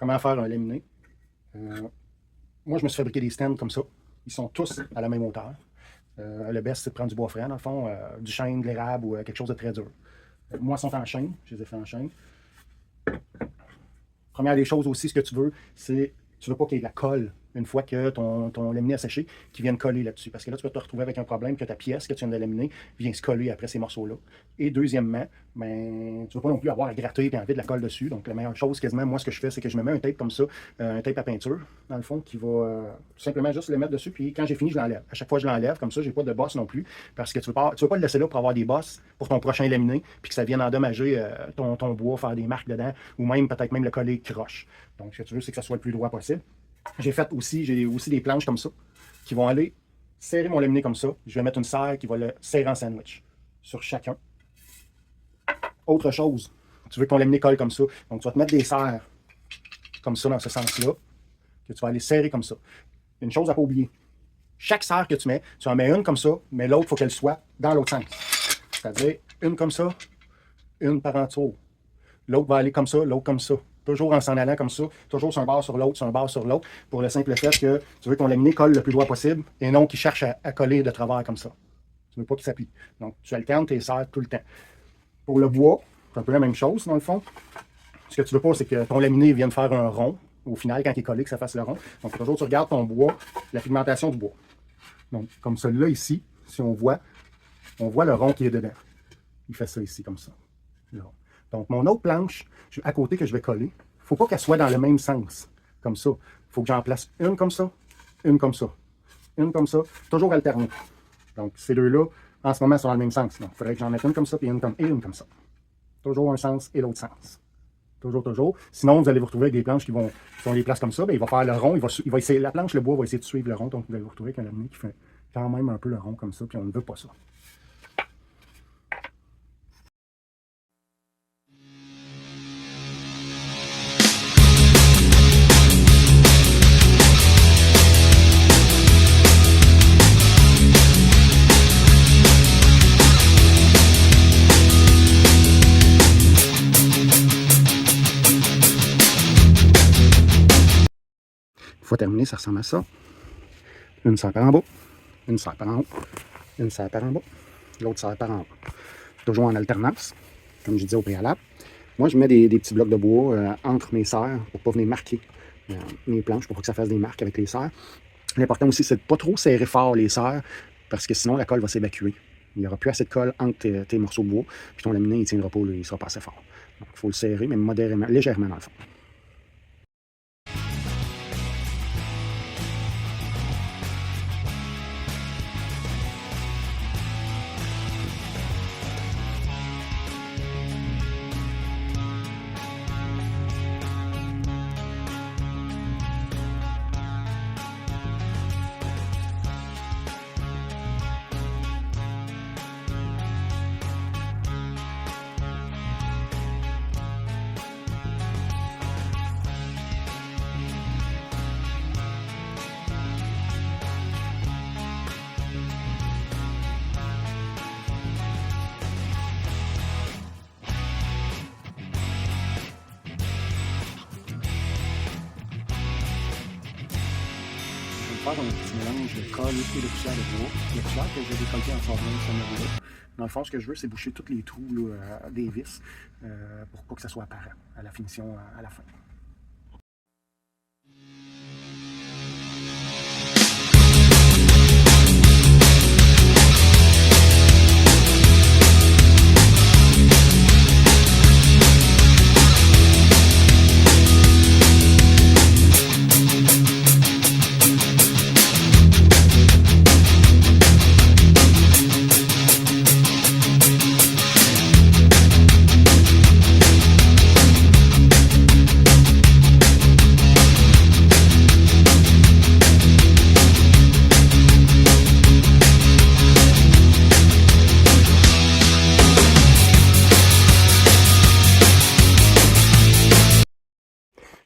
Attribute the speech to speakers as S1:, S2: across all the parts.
S1: comment faire un laminé. Moi, je me suis fabriqué des stands comme ça. Ils sont tous à la même hauteur. Le best, c'est de prendre du bois frais, dans le fond, du chêne, de l'érable ou quelque chose de très dur. Moi, ils sont en chêne. Je les ai fait en chêne. Première des choses aussi, ce que tu veux, c'est tu veux pas qu'il y ait de la colle une fois que ton laminé a séché, qui vienne coller là-dessus. Parce que là, tu vas te retrouver avec un problème que ta pièce que tu viens de laminer vient se coller après ces morceaux-là. Et deuxièmement, ben, tu ne veux pas non plus avoir à gratter et enlever de la colle dessus. Donc, la meilleure chose, quasiment, moi, ce que je fais, c'est que je me mets un tape comme ça, un tape à peinture, dans le fond, qui va tout simplement juste le mettre dessus. Puis quand j'ai fini, je l'enlève. À chaque fois, je l'enlève. Comme ça, j'ai pas de bosse non plus. Parce que tu veux pas le laisser là pour avoir des bosses pour ton prochain laminé, puis que ça vienne endommager ton bois, faire des marques dedans, ou même peut-être même le coller croche. Donc, ce que tu veux, c'est que ça soit le plus droit possible. J'ai aussi des planches comme ça qui vont aller serrer mon laminé comme ça. Je vais mettre une serre qui va le serrer en sandwich sur chacun. Autre chose, tu veux que ton laminé colle comme ça. Donc, tu vas te mettre des serres comme ça dans ce sens-là, que tu vas aller serrer comme ça. Une chose à ne pas oublier. Chaque serre que tu mets, tu en mets une comme ça, mais l'autre, il faut qu'elle soit dans l'autre sens. C'est-à-dire une comme ça, une par en dessous. L'autre va aller comme ça, l'autre comme ça. Toujours en s'en allant comme ça, toujours sur un bord sur l'autre, sur un bord sur l'autre, pour le simple fait que tu veux que ton laminé colle le plus droit possible et non qu'il cherche à coller de travers comme ça. Tu ne veux pas qu'il s'appuie. Donc, tu alternes tes serres tout le temps. Pour le bois, c'est un peu la même chose dans le fond. Ce que tu ne veux pas, c'est que ton laminé vienne faire un rond. Au final, quand il est collé, que ça fasse le rond. Donc, toujours, tu regardes ton bois, la pigmentation du bois. Donc, comme celui-là ici, si on voit le rond qui est dedans. Il fait ça ici, comme ça. Le rond. Donc, mon autre planche, à côté que je vais coller, il ne faut pas qu'elle soit dans le même sens, comme ça. Il faut que j'en place une comme ça, une comme ça, une comme ça, toujours alternée. Donc, ces deux-là, en ce moment, sont dans le même sens. Donc, il faudrait que j'en mette une comme ça et une comme ça. Toujours un sens et l'autre sens. Toujours, toujours. Sinon, vous allez vous retrouver avec des planches qui sont les places comme ça. Bien, il va faire le rond, il va essayer, la planche, le bois va essayer de suivre le rond. Donc, vous allez vous retrouver avec un laminé qui fait quand même un peu le rond comme ça, puis on ne veut pas ça. Une fois terminé, ça ressemble à ça. Une serre par en bas, une serre par en haut, une serre par en bas, l'autre serre par en bas. Toujours en alternance, comme je disais au préalable. Moi, je mets des petits blocs de bois entre mes serres pour ne pas venir marquer mes planches, pour pas que ça fasse des marques avec les serres. L'important aussi, c'est de ne pas trop serrer fort les serres, parce que sinon, la colle va s'évacuer. Il n'y aura plus assez de colle entre tes morceaux de bois, puis ton laminé, il ne tiendra pas, il ne sera pas assez fort. Donc, il faut le serrer, mais modérément, légèrement dans le fond. Faire un petit mélange de colle et de poussière de bois. La poussière que j'ai récoltée en sortant de ce niveau-là. Dans le fond, ce que je veux, c'est boucher tous les trous là, des vis pour pas que ça soit apparent à la finition à la fin.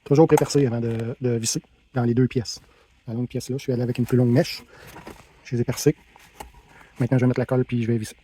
S1: Toujours pré-percé avant de visser dans les deux pièces. La longue pièce là, je suis allé avec une plus longue mèche. Je les ai percées. Maintenant, je vais mettre la colle puis je vais visser.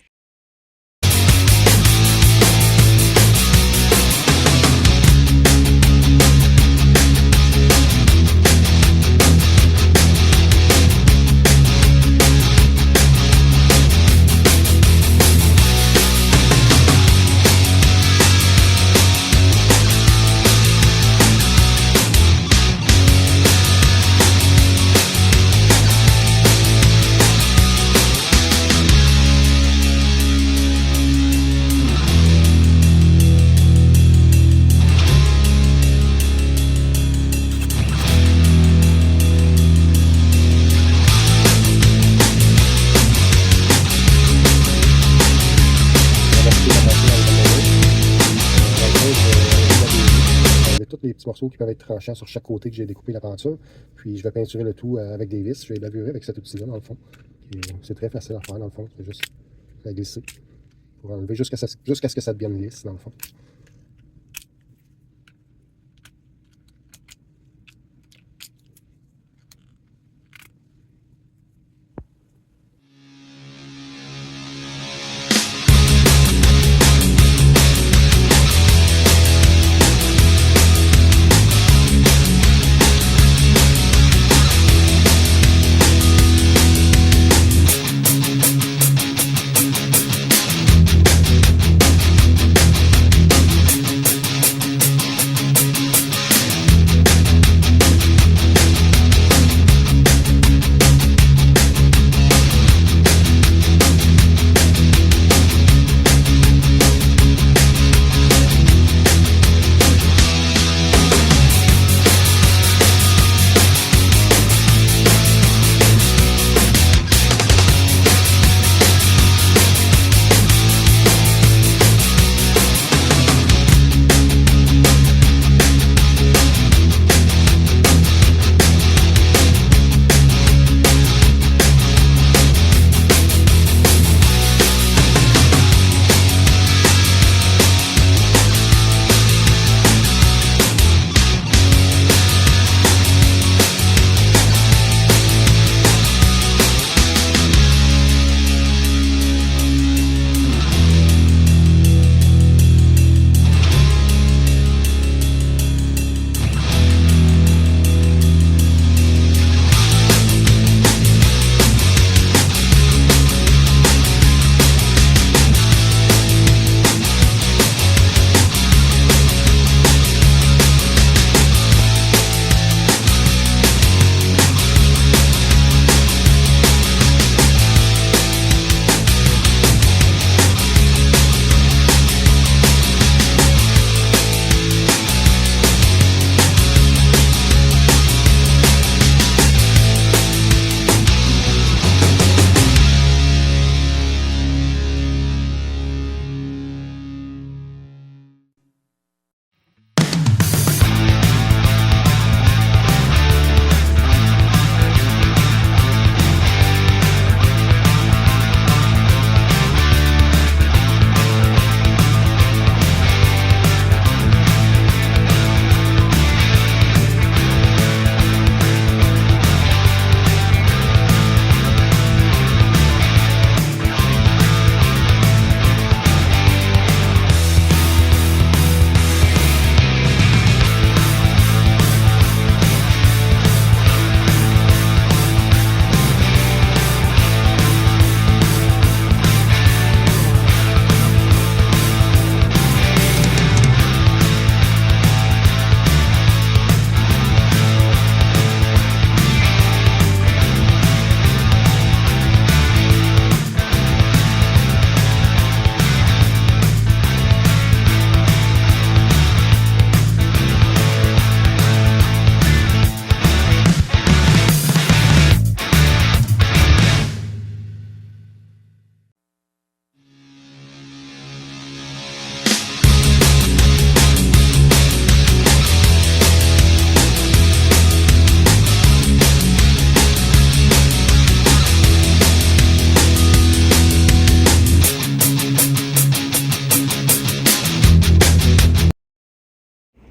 S2: petits morceaux qui peuvent être tranchants sur chaque côté que j'ai découpé la peinture. Puis je vais peinturer le tout avec des vis. Je vais lavurer avec cet outil-là, dans le fond. C'est très facile à faire, dans le fond. C'est juste la glisser pour enlever jusqu'à ce que ça devienne lisse, dans le fond.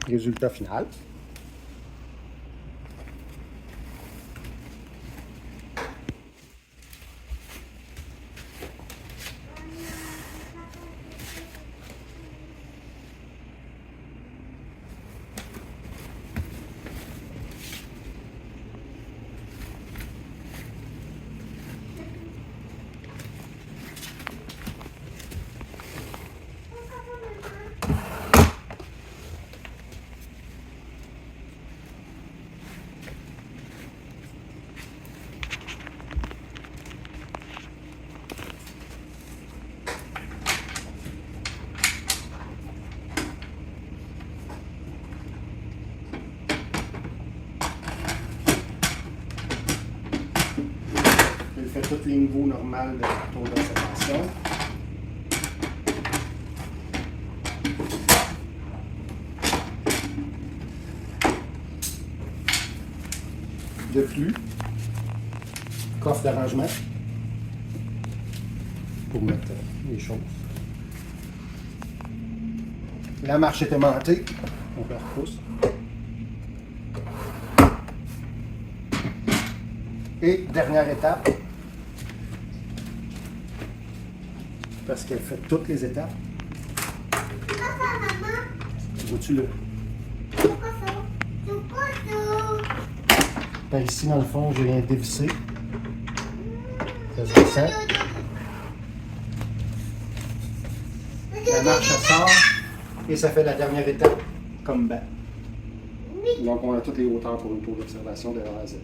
S2: Résultat final. Fait tous les niveaux normaux de taux d'acceptation.
S1: de flux, coffre d'arrangement pour mettre les choses. La marche est aimantée, on la repousse. Et dernière étape, parce qu'elle fait toutes les étapes. Vois-tu là? Par ici, dans le fond, je viens dévisser. Ça se descend. La marche sort et ça fait la dernière étape comme bas. Donc, on a toutes les hauteurs pour une tour d'observation de A à Z.